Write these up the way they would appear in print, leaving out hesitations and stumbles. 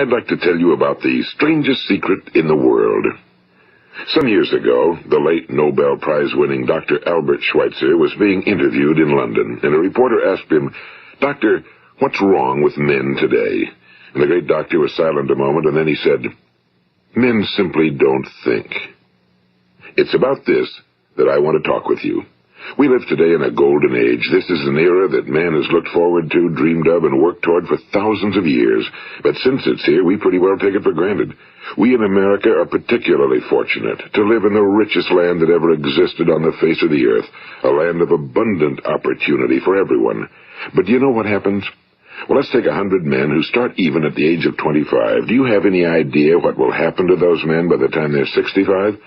I'd like to tell you about the strangest secret in the world. Some years ago, the late Nobel Prize-winning Dr. Albert Schweitzer was being interviewed in London, and a reporter asked him, "Doctor, what's wrong with men today?" And the great doctor was silent a moment, and then he said, "Men simply don't think." It's about this that I want to talk with you. We live today in a golden age. This is an era that man has looked forward to, dreamed of, and worked toward for thousands of years. But since it's here, we pretty well take it for granted. We in America are particularly fortunate to live in the richest land that ever existed on the face of the earth, a land of abundant opportunity for everyone. But do you know what happens? Well, let's take 100 men who start even at the age of 25. Do you have any idea what will happen to those men by the time they're 65?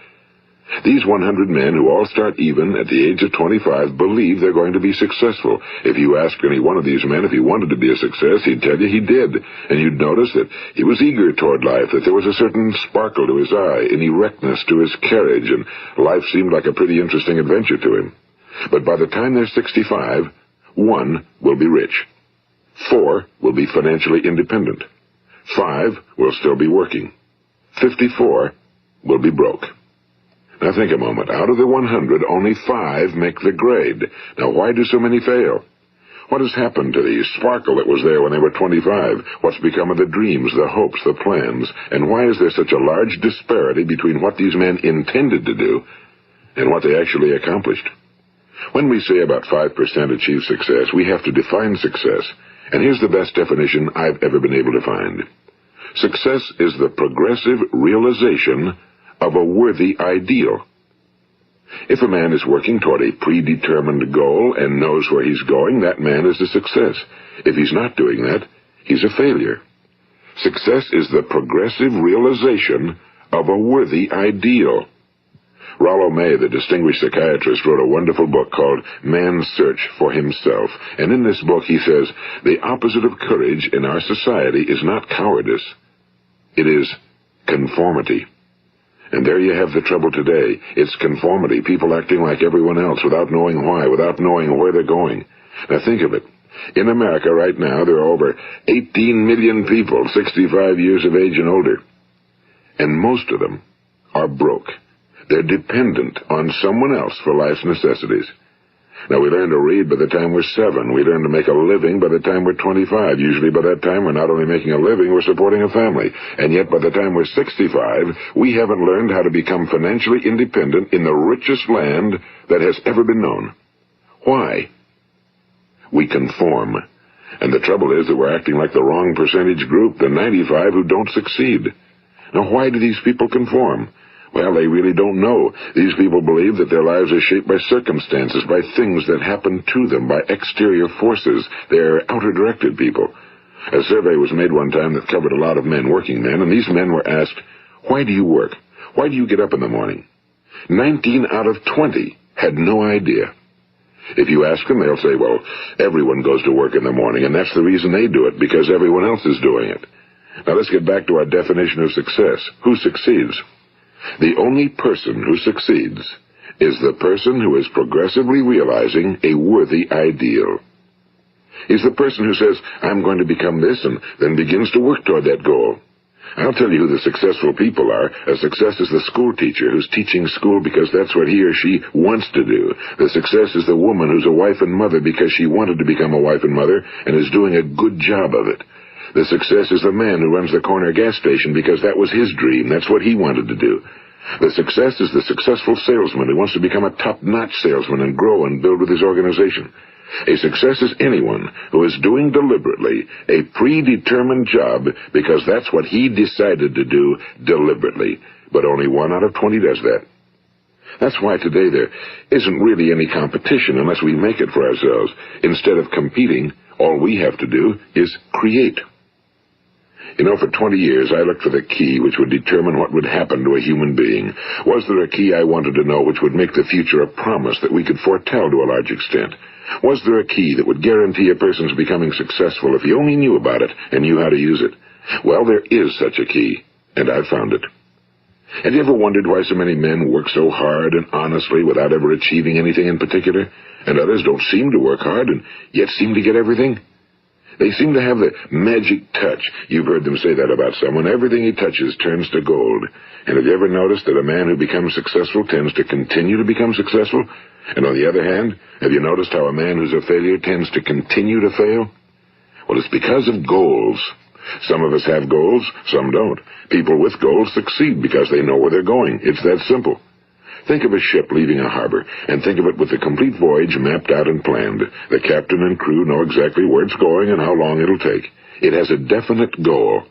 These 100 men who all start even at the age of 25 believe they're going to be successful. If you ask any one of these men if he wanted to be a success, he'd tell you he did. And you'd notice that he was eager toward life, that there was a certain sparkle to his eye, an erectness to his carriage, and life seemed like a pretty interesting adventure to him. But by the time they're 65, 1 will be rich. 4 will be financially independent. 5 will still be working. 54 will be broke. Now think a moment. Out of the 100, only 5 make the grade. Now why do so many fail? What has happened to the sparkle that was there when they were 25? What's become of the dreams, the hopes, the plans? And why is there such a large disparity between what these men intended to do and what they actually accomplished? When we say about 5% achieve success, we have to define success. And here's the best definition I've ever been able to find. Success is the progressive realization of a worthy ideal. If a man is working toward a predetermined goal and knows where he's going, that man is a success. If he's not doing that, he's a failure. Success is the progressive realization of a worthy ideal. Rollo May, the distinguished psychiatrist, wrote a wonderful book called Man's Search for Himself. And in this book he says, the opposite of courage in our society is not cowardice. It is conformity. And there you have the trouble today. It's conformity, people acting like everyone else without knowing why, without knowing where they're going. Now think of it. In America right now, there are over 18 million people 65 years of age and older. And most of them are broke. They're dependent on someone else for life's necessities. Now, we learn to read by the time we're 7. We learn to make a living by the time we're 25. Usually by that time, we're not only making a living, we're supporting a family. And yet by the time we're 65, we haven't learned how to become financially independent in the richest land that has ever been known. Why? We conform. And the trouble is that we're acting like the wrong percentage group, the 95 who don't succeed. Now, why do these people conform? Well, they really don't know. These people believe that their lives are shaped by circumstances, by things that happen to them, by exterior forces. They're outer-directed people. A survey was made one time that covered a lot of men, working men, and these men were asked, "Why do you work? Why do you get up in the morning?" 19 out of 20 had no idea. If you ask them, they'll say, well, everyone goes to work in the morning, and that's the reason they do it, because everyone else is doing it. Now let's get back to our definition of success. Who succeeds? The only person who succeeds is the person who is progressively realizing a worthy ideal. He's the person who says, I'm going to become this, and then begins to work toward that goal. I'll tell you who the successful people are. A success is the school teacher who's teaching school because that's what he or she wants to do. The success is the woman who's a wife and mother because she wanted to become a wife and mother and is doing a good job of it. The success is the man who runs the corner gas station because that was his dream. That's what he wanted to do. The success is the successful salesman who wants to become a top-notch salesman and grow and build with his organization. A success is anyone who is doing deliberately a predetermined job because that's what he decided to do deliberately. But only 1 out of 20 does that. That's why today there isn't really any competition unless we make it for ourselves. Instead of competing, all we have to do is create. You know, for 20 years, I looked for the key which would determine what would happen to a human being. Was there a key I wanted to know which would make the future a promise that we could foretell to a large extent? Was there a key that would guarantee a person's becoming successful if he only knew about it and knew how to use it? Well, there is such a key, and I've found it. Have you ever wondered why so many men work so hard and honestly without ever achieving anything in particular, and others don't seem to work hard and yet seem to get everything? They seem to have the magic touch. You've heard them say that about someone. Everything he touches turns to gold. And have you ever noticed that a man who becomes successful tends to continue to become successful? And on the other hand, have you noticed how a man who's a failure tends to continue to fail? Well, it's because of goals. Some of us have goals, some don't. People with goals succeed because they know where they're going. It's that simple. Think of a ship leaving a harbor, and think of it with the complete voyage mapped out and planned. The captain and crew know exactly where it's going and how long it'll take. It has a definite goal.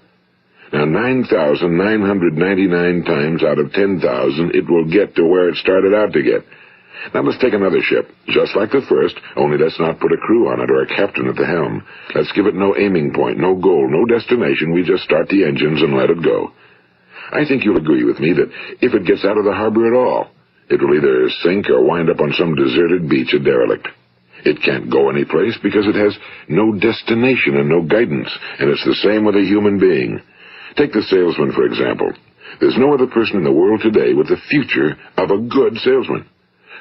Now, 9,999 times out of 10,000, it will get to where it started out to get. Now, let's take another ship, just like the first, only let's not put a crew on it or a captain at the helm. Let's give it no aiming point, no goal, no destination. We just start the engines and let it go. I think you'll agree with me that if it gets out of the harbor at all, it will either sink or wind up on some deserted beach, a derelict. It can't go anyplace because it has no destination and no guidance, and it's the same with a human being. Take the salesman, for example. There's no other person in the world today with the future of a good salesman.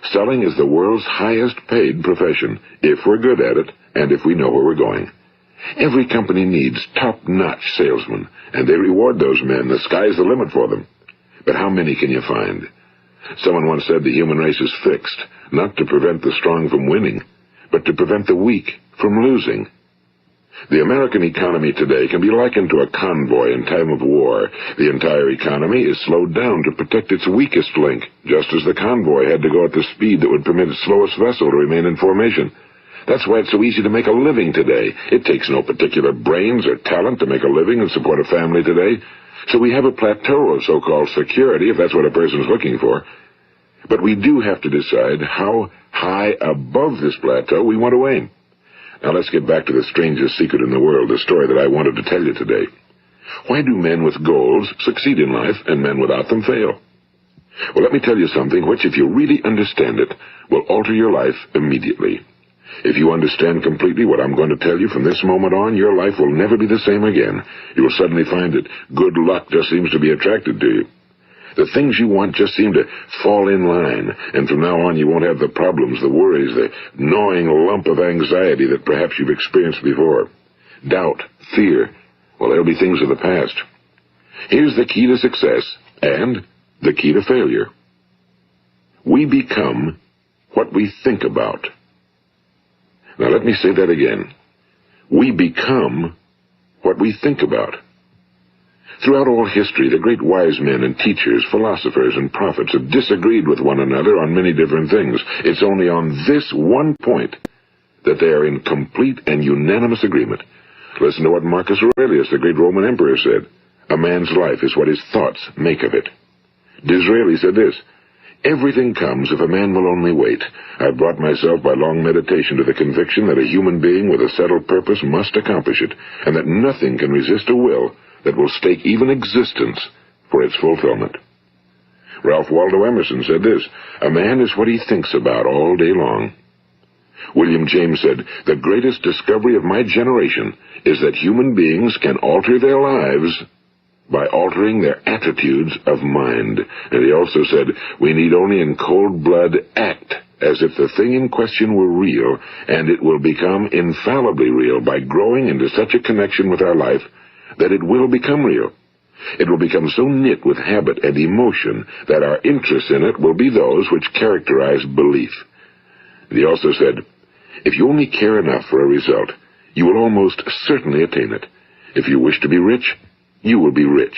Selling is the world's highest paid profession, if we're good at it and if we know where we're going. Every company needs top-notch salesmen, and they reward those men. The sky's the limit for them. But how many can you find? Someone once said the human race is fixed, not to prevent the strong from winning, but to prevent the weak from losing. The American economy today can be likened to a convoy in time of war. The entire economy is slowed down to protect its weakest link, just as the convoy had to go at the speed that would permit its slowest vessel to remain in formation. That's why it's so easy to make a living today. It takes no particular brains or talent to make a living and support a family today. So we have a plateau of so-called security, if that's what a person's looking for. But we do have to decide how high above this plateau we want to aim. Now let's get back to the strangest secret in the world, the story that I wanted to tell you today. Why do men with goals succeed in life and men without them fail? Well, let me tell you something which, if you really understand it, will alter your life immediately. If you understand completely what I'm going to tell you from this moment on, your life will never be the same again. You will suddenly find that good luck just seems to be attracted to you. The things you want just seem to fall in line, and from now on you won't have the problems, the worries, the gnawing lump of anxiety that perhaps you've experienced before. Doubt, fear, well, they'll be things of the past. Here's the key to success and the key to failure. We become what we think about. Now let me say that again. We become what we think about. Throughout all history, the great wise men and teachers, philosophers and prophets have disagreed with one another on many different things. It's only on this one point that they are in complete and unanimous agreement. Listen to what Marcus Aurelius, the great Roman emperor, said. A man's life is what his thoughts make of it. Disraeli said this, everything comes if a man will only wait. I've brought myself by long meditation to the conviction that a human being with a settled purpose must accomplish it, and that nothing can resist a will that will stake even existence for its fulfillment. Ralph Waldo Emerson said this, a man is what he thinks about all day long. William James said, the greatest discovery of my generation is that human beings can alter their lives by altering their attitudes of mind. And he also said, we need only in cold blood act as if the thing in question were real, and it will become infallibly real by growing into such a connection with our life that it will become real. It will become so knit with habit and emotion that our interest in it will be those which characterize belief. And he also said, if you only care enough for a result, you will almost certainly attain it. If you wish to be rich, you will be rich.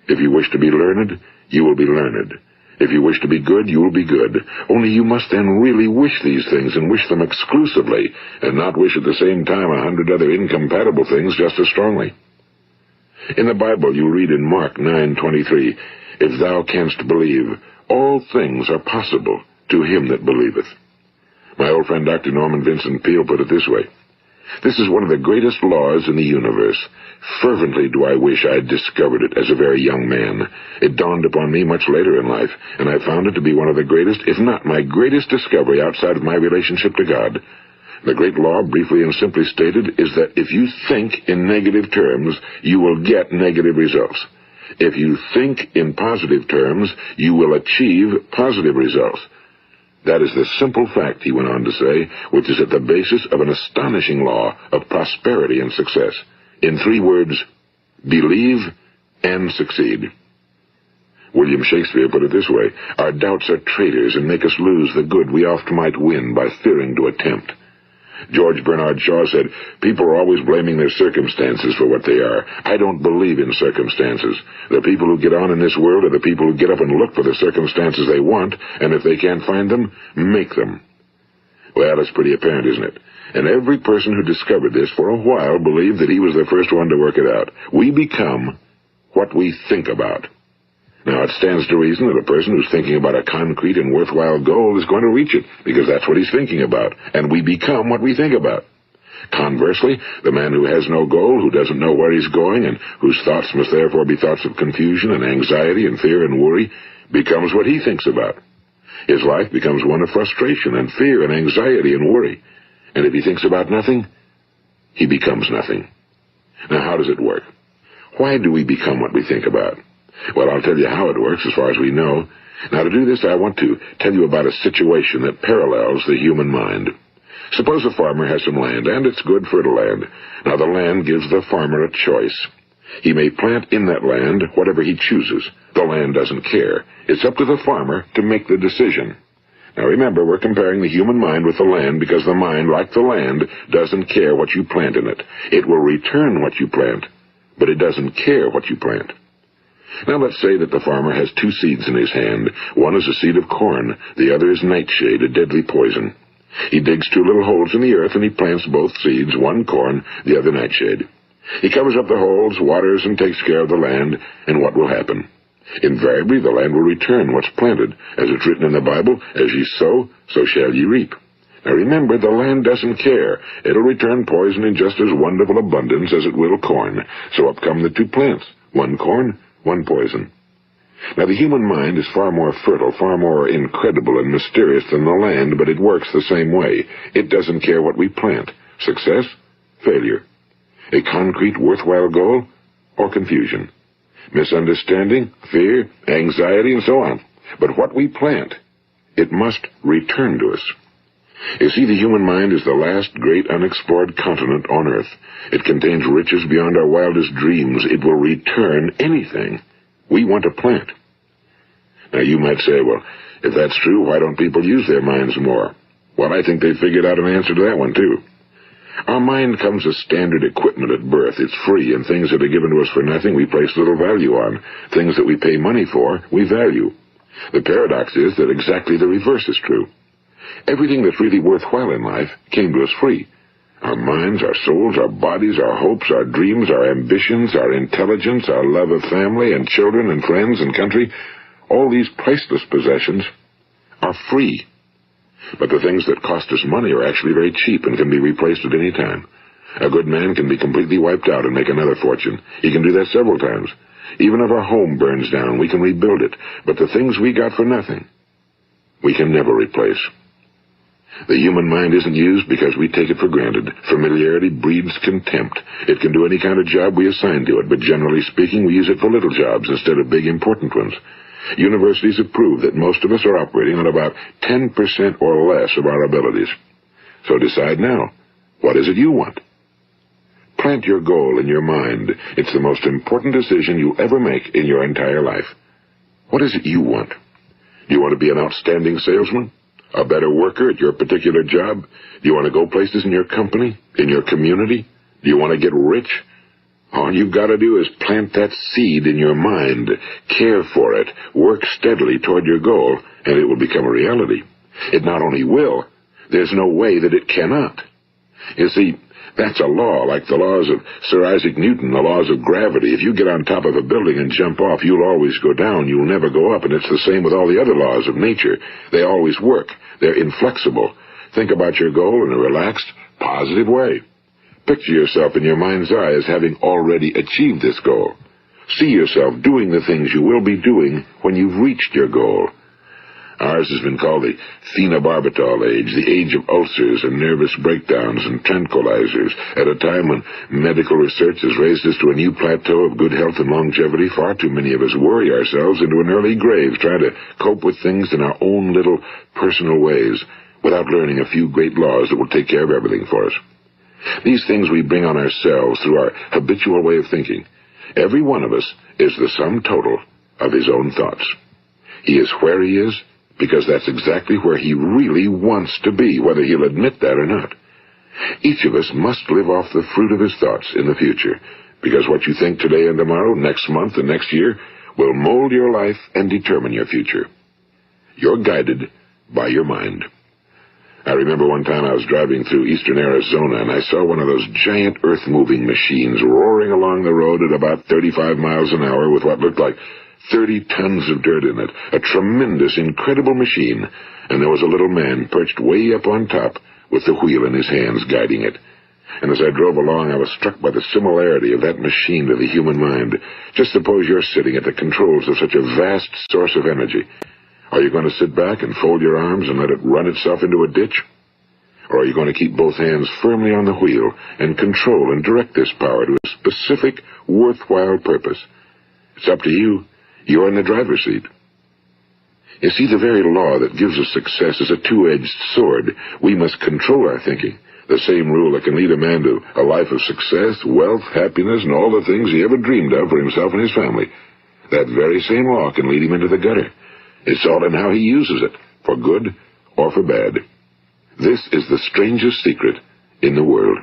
If you wish to be learned, you will be learned. If you wish to be good, you will be good. Only you must then really wish these things, and wish them exclusively, and not wish at the same time 100 other incompatible things just as strongly. In the Bible, you read in Mark 9:23, if thou canst believe, all things are possible to him that believeth. My old friend Dr. Norman Vincent Peale put it this way, this is one of the greatest laws in the universe. Fervently do I wish I had discovered it as a very young man. It dawned upon me much later in life, and I found it to be one of the greatest, if not my greatest discovery outside of my relationship to God. The great law, briefly and simply stated, is that if you think in negative terms, you will get negative results. If you think in positive terms, you will achieve positive results. That is the simple fact, he went on to say, which is at the basis of an astonishing law of prosperity and success. In 3 words, believe and succeed. William Shakespeare put it this way: our doubts are traitors and make us lose the good we oft might win by fearing to attempt. George Bernard Shaw said, people are always blaming their circumstances for what they are. I don't believe in circumstances. The people who get on in this world are the people who get up and look for the circumstances they want, and if they can't find them, make them. Well, it's pretty apparent, isn't it? And every person who discovered this for a while believed that he was the first one to work it out. We become what we think about. Now, it stands to reason that a person who's thinking about a concrete and worthwhile goal is going to reach it, because that's what he's thinking about, and we become what we think about. Conversely, the man who has no goal, who doesn't know where he's going, and whose thoughts must therefore be thoughts of confusion and anxiety and fear and worry, becomes what he thinks about. His life becomes one of frustration and fear and anxiety and worry. And if he thinks about nothing, he becomes nothing. Now, how does it work? Why do we become what we think about? Well, I'll tell you how it works as far as we know. Now, to do this, I want to tell you about a situation that parallels the human mind. Suppose a farmer has some land, and it's good fertile land. Now, the land gives the farmer a choice. He may plant in that land whatever he chooses. The land doesn't care. It's up to the farmer to make the decision. Now, remember, we're comparing the human mind with the land because the mind, like the land, doesn't care what you plant in it. It will return what you plant, but it doesn't care what you plant. Now let's say that the farmer has 2 seeds in his hand. One is a seed of corn, the other is nightshade, a deadly poison. He digs 2 little holes in the earth and he plants both seeds, one corn, the other nightshade. He covers up the holes, waters, and takes care of the land, and what will happen? Invariably the land will return what's planted. As it's written in the Bible, as ye sow, so shall ye reap. Now remember, the land doesn't care. It'll return poison in just as wonderful abundance as it will corn. So up come the 2 plants, one corn, one poison. Now, the human mind is far more fertile, far more incredible and mysterious than the land, but it works the same way. It doesn't care what we plant. Success, failure. A concrete, worthwhile goal, or confusion. Misunderstanding, fear, anxiety, and so on. But what we plant, it must return to us. You see, the human mind is the last great unexplored continent on Earth. It contains riches beyond our wildest dreams. It will return anything we want to plant. Now, you might say, well, if that's true, why don't people use their minds more? Well, I think they figured out an answer to that one, too. Our mind comes as standard equipment at birth. It's free, and things that are given to us for nothing we place little value on. Things that we pay money for, we value. The paradox is that exactly the reverse is true. Everything that's really worthwhile in life came to us free. Our minds, our souls, our bodies, our hopes, our dreams, our ambitions, our intelligence, our love of family and children and friends and country, all these priceless possessions are free. But the things that cost us money are actually very cheap and can be replaced at any time. A good man can be completely wiped out and make another fortune. He can do that several times. Even if our home burns down, we can rebuild it. But the things we got for nothing, we can never replace. The human mind isn't used because we take it for granted. Familiarity breeds contempt. It can do any kind of job we assign to it, but generally speaking, we use it for little jobs instead of big, important ones. Universities have proved that most of us are operating on about 10% or less of our abilities. So decide now, what is it you want? Plant your goal in your mind. It's the most important decision you'll ever make in your entire life. What is it you want? Do you want to be an outstanding salesman? A better worker at your particular job? Do you want to go places in your company? In your community? Do you want to get rich? All you've got to do is plant that seed in your mind, care for it, work steadily toward your goal, and it will become a reality. It not only will, there's no way that it cannot. You see, that's a law, like the laws of Sir Isaac Newton, the laws of gravity. If you get on top of a building and jump off, you'll always go down. You'll never go up, and it's the same with all the other laws of nature. They always work. They're inflexible. Think about your goal in a relaxed, positive way. Picture yourself in your mind's eye as having already achieved this goal. See yourself doing the things you will be doing when you've reached your goal. Ours has been called the phenobarbital age, the age of ulcers and nervous breakdowns and tranquilizers, at a time when medical research has raised us to a new plateau of good health and longevity. Far too many of us worry ourselves into an early grave, trying to cope with things in our own little personal ways, without learning a few great laws that will take care of everything for us. These things we bring on ourselves through our habitual way of thinking. Every one of us is the sum total of his own thoughts. He is where he is because that's exactly where he really wants to be, whether he'll admit that or not. Each of us must live off the fruit of his thoughts in the future, because what you think today and tomorrow, next month and next year, will mold your life and determine your future. You're guided by your mind. I remember one time I was driving through eastern Arizona, and I saw one of those giant earth-moving machines roaring along the road at about 35 miles an hour with what looked like 30 tons of dirt in it. A tremendous, incredible machine, and there was a little man perched way up on top with the wheel in his hands guiding it. And as I drove along, I was struck by the similarity of that machine to the human mind. Just suppose you're sitting at the controls of such a vast source of energy. Are you going to sit back and fold your arms and let it run itself into a ditch? Or are you going to keep both hands firmly on the wheel and control and direct this power to a specific, worthwhile purpose? It's up to you. You're in the driver's seat. You see, the very law that gives us success is a two-edged sword. We must control our thinking. The same rule that can lead a man to a life of success, wealth, happiness, and all the things he ever dreamed of for himself and his family. That very same law can lead him into the gutter. It's all in how he uses it, for good or for bad. This is the strangest secret in the world.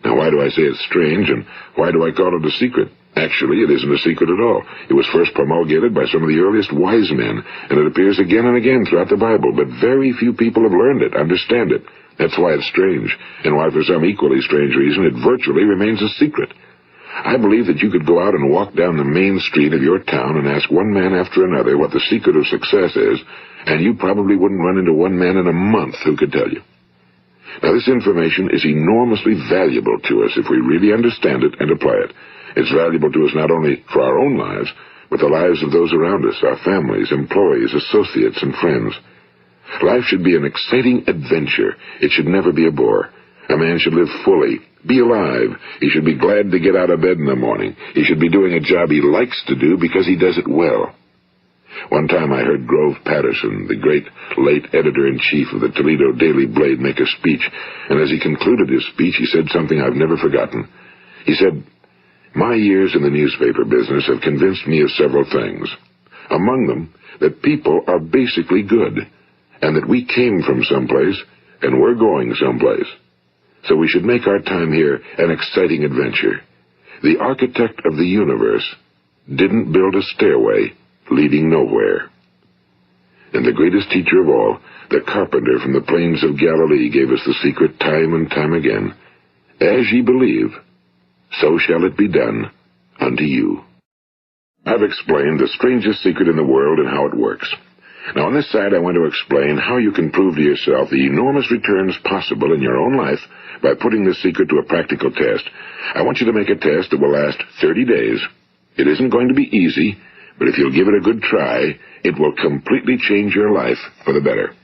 Now, why do I say it's strange, and why do I call it a secret? Actually, it isn't a secret at all. It was first promulgated by some of the earliest wise men, and it appears again and again throughout the Bible, but very few people have learned it, understand it. That's why it's strange, and why for some equally strange reason it virtually remains a secret. I believe that you could go out and walk down the main street of your town and ask one man after another what the secret of success is, and you probably wouldn't run into one man in a month who could tell you. Now, this information is enormously valuable to us if we really understand it and apply it. It's valuable to us not only for our own lives, but the lives of those around us, our families, employees, associates, and friends. Life should be an exciting adventure. It should never be a bore. A man should live fully, be alive. He should be glad to get out of bed in the morning. He should be doing a job he likes to do because he does it well. One time I heard Grove Patterson, the great late editor-in-chief of the Toledo Daily Blade, make a speech, and as he concluded his speech, he said something I've never forgotten. He said, "My years in the newspaper business have convinced me of several things. Among them, that people are basically good, and that we came from someplace, and we're going someplace. So we should make our time here an exciting adventure. The architect of the universe didn't build a stairway leading nowhere." And the greatest teacher of all, the carpenter from the plains of Galilee, gave us the secret time and time again. As ye believe, so shall it be done unto you. I've explained the strangest secret in the world and how it works. Now, on this side, I want to explain how you can prove to yourself the enormous returns possible in your own life by putting this secret to a practical test. I want you to make a test that will last 30 days. It isn't going to be easy, but if you'll give it a good try, it will completely change your life for the better.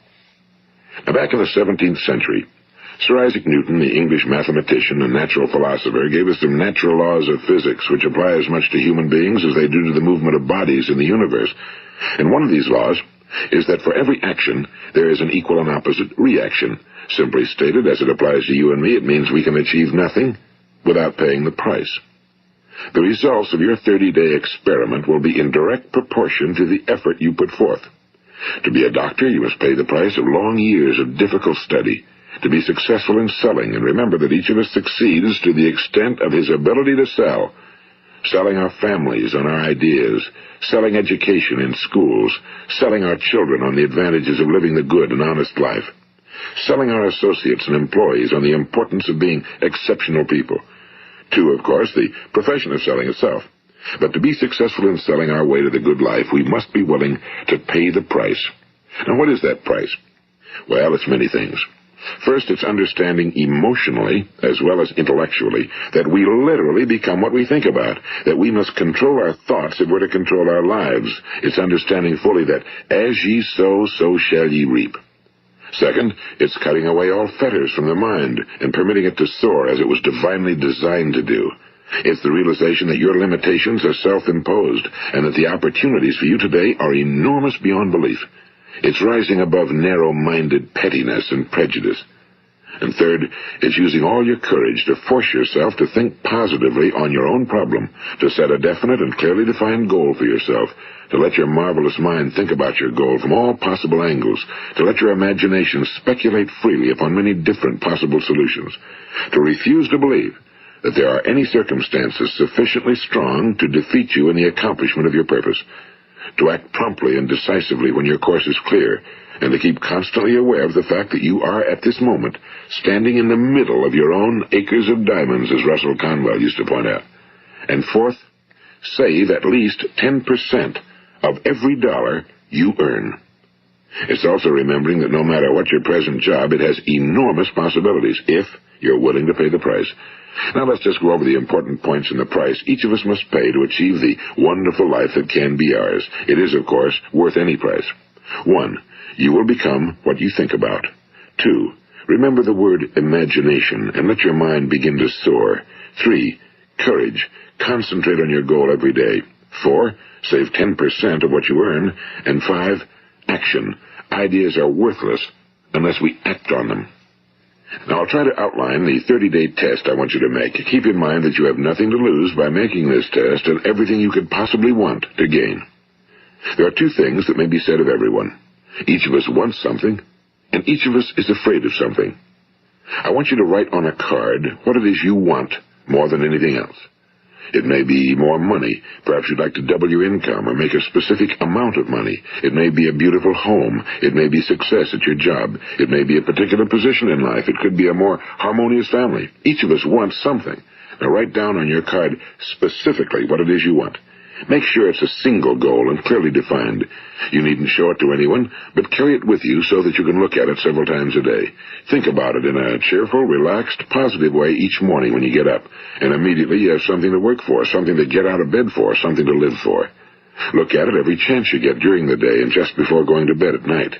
Now, back in the 17th century, Sir Isaac Newton, the English mathematician and natural philosopher, gave us some natural laws of physics which apply as much to human beings as they do to the movement of bodies in the universe. And one of these laws is that for every action, there is an equal and opposite reaction. Simply stated, as it applies to you and me, it means we can achieve nothing without paying the price. The results of your 30-day experiment will be in direct proportion to the effort you put forth. To be a doctor, you must pay the price of long years of difficult study. To be successful in selling, and remember that each of us succeeds to the extent of his ability to sell. Selling our families on our ideas, selling education in schools, selling our children on the advantages of living the good and honest life, selling our associates and employees on the importance of being exceptional people. To, of course, the profession of selling itself. But to be successful in selling our way to the good life, we must be willing to pay the price. Now, what is that price? Well, it's many things. First, it's understanding emotionally, as well as intellectually, that we literally become what we think about, that we must control our thoughts if we're to control our lives. It's understanding fully that as ye sow, so shall ye reap. Second, it's cutting away all fetters from the mind and permitting it to soar as it was divinely designed to do. It's the realization that your limitations are self-imposed and that the opportunities for you today are enormous beyond belief. It's rising above narrow-minded pettiness and prejudice. And third, it's using all your courage to force yourself to think positively on your own problem, to set a definite and clearly defined goal for yourself, to let your marvelous mind think about your goal from all possible angles, to let your imagination speculate freely upon many different possible solutions, to refuse to believe that there are any circumstances sufficiently strong to defeat you in the accomplishment of your purpose, to act promptly and decisively when your course is clear, and to keep constantly aware of the fact that you are, at this moment, standing in the middle of your own acres of diamonds, as Russell Conwell used to point out. And fourth, save at least 10% of every dollar you earn. It's also remembering that no matter what your present job, it has enormous possibilities, if you're willing to pay the price. Now let's just go over the important points in the price each of us must pay to achieve the wonderful life that can be ours. It is, of course, worth any price. 1. You will become what you think about. 2. Remember the word imagination and let your mind begin to soar. 3. Courage. Concentrate on your goal every day. 4. Save 10% of what you earn. And 5. Action. Ideas are worthless unless we act on them. Now, I'll try to outline the 30-day test I want you to make. Keep in mind that you have nothing to lose by making this test and everything you could possibly want to gain. There are two things that may be said of everyone. Each of us wants something, and each of us is afraid of something. I want you to write on a card what it is you want more than anything else. It may be more money. Perhaps you'd like to double your income or make a specific amount of money. It may be a beautiful home. It may be success at your job. It may be a particular position in life. It could be a more harmonious family. Each of us wants something. Now write down on your card specifically what it is you want. Make sure it's a single goal and clearly defined. You needn't show it to anyone, but carry it with you so that you can look at it several times a day. Think about it in a cheerful, relaxed, positive way each morning when you get up, and immediately you have something to work for, something to get out of bed for, something to live for. Look at it every chance you get during the day and just before going to bed at night.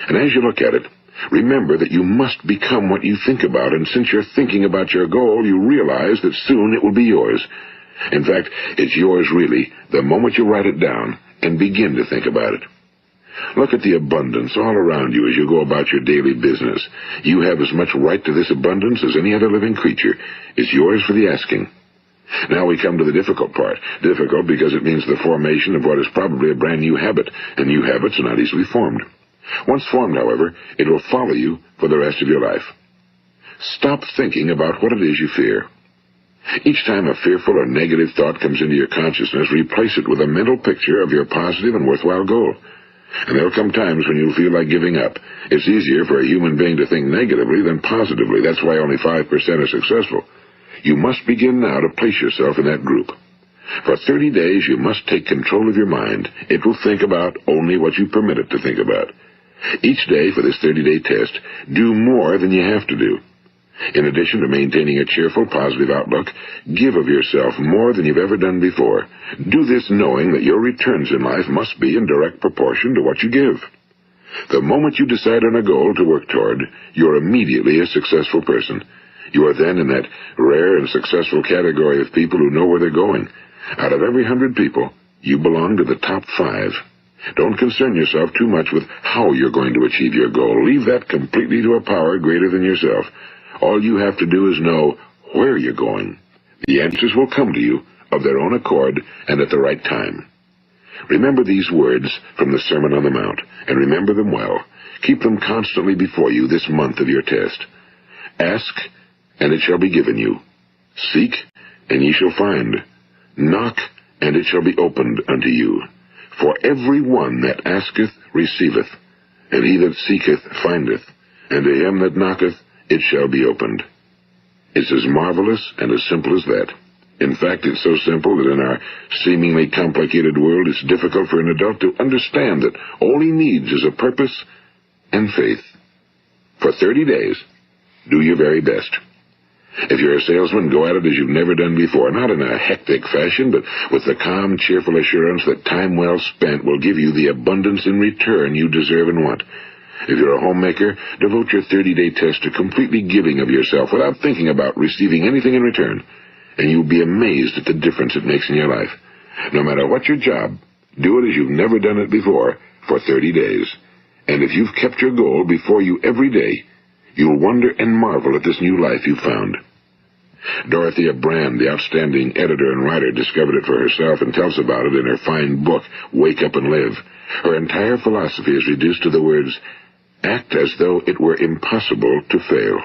And as you look at it, remember that you must become what you think about, and since you're thinking about your goal, you realize that soon it will be yours. In fact, it's yours really the moment you write it down and begin to think about it. Look at the abundance all around you as you go about your daily business. You have as much right to this abundance as any other living creature. It's yours for the asking. Now we come to the difficult part. Difficult because it means the formation of what is probably a brand new habit, and new habits are not easily formed. Once formed, however, it will follow you for the rest of your life. Stop thinking about what it is you fear. Each time a fearful or negative thought comes into your consciousness, replace it with a mental picture of your positive and worthwhile goal. And there'll come times when you'll feel like giving up. It's easier for a human being to think negatively than positively. That's why only 5% are successful. You must begin now to place yourself in that group. For 30 days, you must take control of your mind. It will think about only what you permit it to think about. Each day for this 30-day test, do more than you have to do. In addition to maintaining a cheerful, positive outlook, give of yourself more than you've ever done before. Do this knowing that your returns in life must be in direct proportion to what you give. The moment you decide on a goal to work toward, you're immediately a successful person. You are then in that rare and successful category of people who know where they're going. Out of every 100 people, you belong to the top 5. Don't concern yourself too much with how you're going to achieve your goal. Leave that completely to a power greater than yourself. All you have to do is know where you're going. The answers will come to you of their own accord and at the right time. Remember these words from the Sermon on the Mount, and remember them well. Keep them constantly before you this month of your test. Ask, and it shall be given you. Seek, and ye shall find. Knock, and it shall be opened unto you. For every one that asketh receiveth, and he that seeketh findeth, and to him that knocketh it shall be opened. It's as marvelous and as simple as that. In fact, it's so simple that in our seemingly complicated world, it's difficult for an adult to understand that all he needs is a purpose and faith. For 30 days, Do your very best. If you're a salesman, go at it as you've never done before, not in a hectic fashion, but with the calm, cheerful assurance that time well spent will give you the abundance in return you deserve and want. If you're a homemaker, devote your 30-day test to completely giving of yourself without thinking about receiving anything in return, and you'll be amazed at the difference it makes in your life. No matter what your job, do it as you've never done it before for 30 days. And if you've kept your goal before you every day, you'll wonder and marvel at this new life you've found. Dorothea Brand, the outstanding editor and writer, discovered it for herself and tells about it in her fine book, Wake Up and Live. Her entire philosophy is reduced to the words, act as though it were impossible to fail.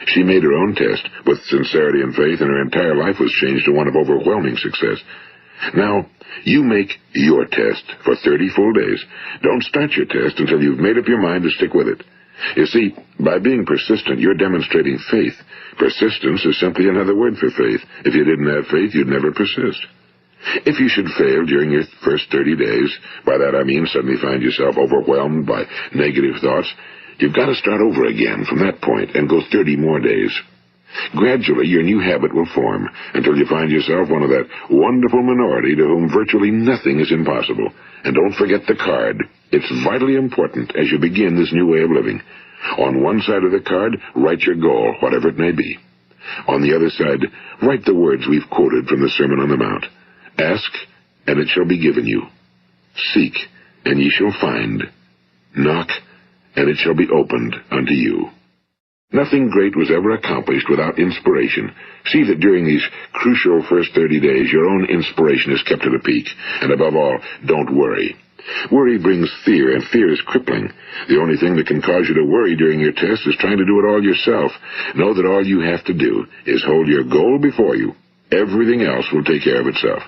She made her own test with sincerity and faith, and her entire life was changed to one of overwhelming success. Now, you make your test for 30 full days. Don't start your test until you've made up your mind to stick with it. You see, by being persistent, you're demonstrating faith. Persistence is simply another word for faith. If you didn't have faith, you'd never persist. If you should fail during your first 30 days, by that I mean suddenly find yourself overwhelmed by negative thoughts, you've got to start over again from that point and go 30 more days. Gradually, your new habit will form until you find yourself one of that wonderful minority to whom virtually nothing is impossible. And don't forget the card. It's vitally important as you begin this new way of living. On one side of the card, write your goal, whatever it may be. On the other side, write the words we've quoted from the Sermon on the Mount. Ask, and it shall be given you. Seek, and ye shall find. Knock, and it shall be opened unto you. Nothing great was ever accomplished without inspiration. See that during these crucial first 30 days, your own inspiration is kept at a peak. And above all, don't worry. Worry brings fear, and fear is crippling. The only thing that can cause you to worry during your test is trying to do it all yourself. Know that all you have to do is hold your goal before you. Everything else will take care of itself.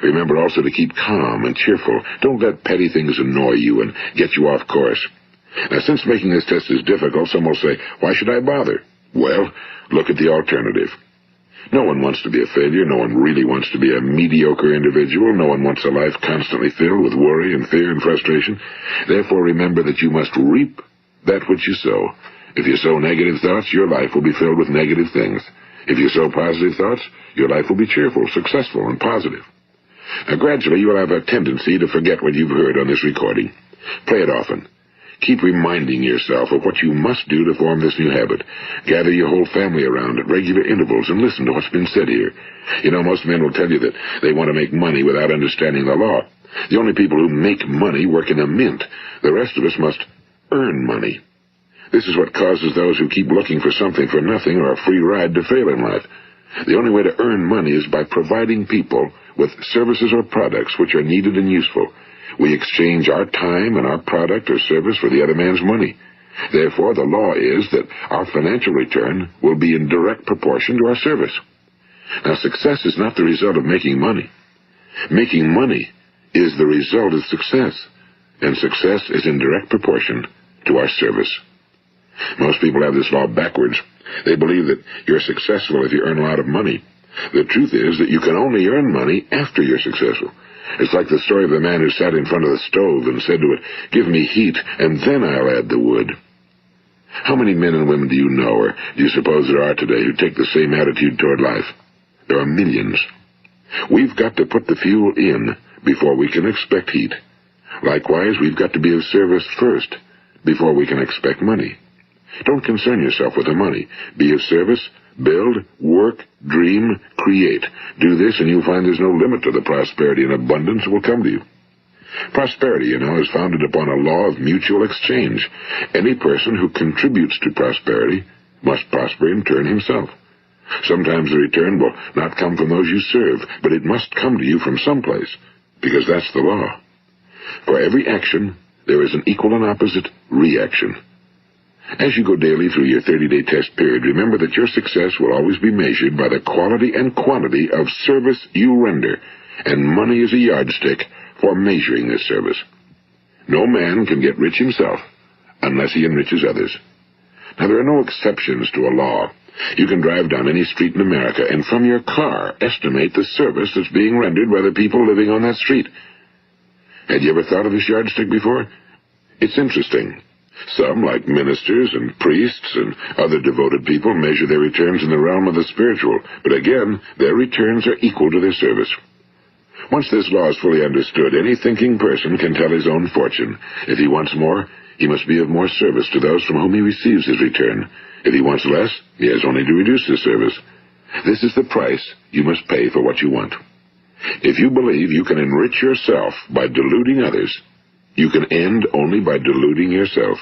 Remember also to keep calm and cheerful. Don't let petty things annoy you and get you off course. Now, since making this test is difficult, some will say, why should I bother? Well, look at the alternative. No one wants to be a failure. No one really wants to be a mediocre individual. No one wants a life constantly filled with worry and fear and frustration. Therefore, remember that you must reap that which you sow. If you sow negative thoughts, your life will be filled with negative things. If you sow positive thoughts, your life will be cheerful, successful, and positive. Now, gradually, you will have a tendency to forget what you've heard on this recording. Play it often. Keep reminding yourself of what you must do to form this new habit. Gather your whole family around at regular intervals and listen to what's been said here. You know, most men will tell you that they want to make money without understanding the law. The only people who make money work in a mint. The rest of us must earn money. This is what causes those who keep looking for something for nothing or a free ride to fail in life. The only way to earn money is by providing people with services or products which are needed and useful. We exchange our time and our product or service for the other man's money. Therefore, the law is that our financial return will be in direct proportion to our service. Now, success is not the result of making money. Making money is the result of success, and success is in direct proportion to our service. Most people have this law backwards. They believe that you're successful if you earn a lot of money. The truth is that you can only earn money after you're successful. It's like the story of the man who sat in front of the stove and said to it, give me heat, and then I'll add the wood. How many men and women do you know, or do you suppose there are today, who take the same attitude toward life? There are millions. We've got to put the fuel in before we can expect heat. Likewise, we've got to be of service first before we can expect money. Don't concern yourself with the money. Be of service, build, work, dream, create. Do this, and you'll find there's no limit to the prosperity and abundance that will come to you. Prosperity, you know, is founded upon a law of mutual exchange. Any person who contributes to prosperity must prosper in turn himself. Sometimes the return will not come from those you serve, but it must come to you from someplace, because that's the law. For every action, there is an equal and opposite reaction. As you go daily through your 30-day test period, remember that your success will always be measured by the quality and quantity of service you render, and money is a yardstick for measuring this service. No man can get rich himself unless he enriches others. Now, there are no exceptions to a law. You can drive down any street in America and from your car estimate the service that's being rendered by the people living on that street. Had you ever thought of this yardstick before? It's interesting. Some, like ministers and priests and other devoted people, measure their returns in the realm of the spiritual, but again, their returns are equal to their service. Once this law is fully understood, any thinking person can tell his own fortune. If he wants more, he must be of more service to those from whom he receives his return. If he wants less, he has only to reduce his service. This is the price you must pay for what you want. If you believe you can enrich yourself by deluding others, you can end only by deluding yourself.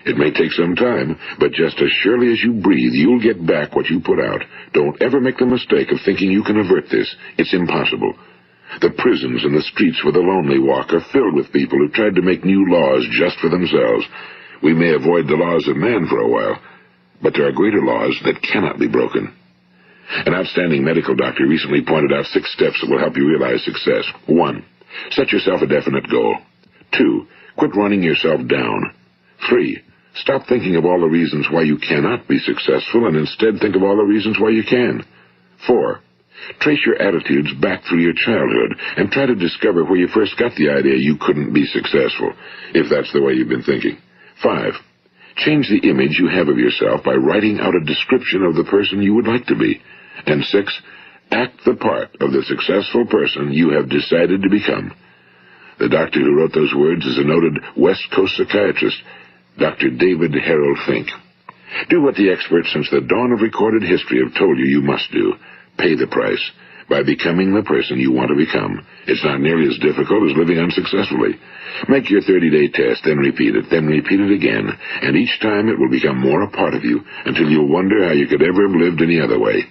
It may take some time, but just as surely as you breathe, you'll get back what you put out. Don't ever make the mistake of thinking you can avert this. It's impossible. The prisons and the streets where the lonely walk are filled with people who tried to make new laws just for themselves. We may avoid the laws of man for a while, but there are greater laws that cannot be broken. An outstanding medical doctor recently pointed out 6 steps that will help you realize success. 1. Set yourself a definite goal. 2. Quit running yourself down. 3. Stop thinking of all the reasons why you cannot be successful and instead think of all the reasons why you can. 4. Trace your attitudes back through your childhood and try to discover where you first got the idea you couldn't be successful, if that's the way you've been thinking. 5. Change the image you have of yourself by writing out a description of the person you would like to be. And 6. Act the part of the successful person you have decided to become. The doctor who wrote those words is a noted West Coast psychiatrist, Dr. David Harold Fink. Do what the experts since the dawn of recorded history have told you you must do. Pay the price by becoming the person you want to become. It's not nearly as difficult as living unsuccessfully. Make your 30-day test, then repeat it again, and each time it will become more a part of you until you'll wonder how you could ever have lived any other way.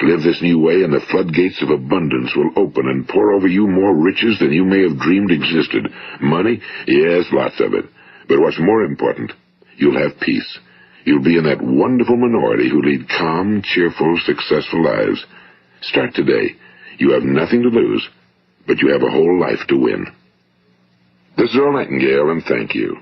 Live this new way, and the floodgates of abundance will open and pour over you more riches than you may have dreamed existed. Money? Yes, lots of it. But what's more important, you'll have peace. You'll be in that wonderful minority who lead calm, cheerful, successful lives. Start today. You have nothing to lose, but you have a whole life to win. This is Earl Nightingale, and thank you.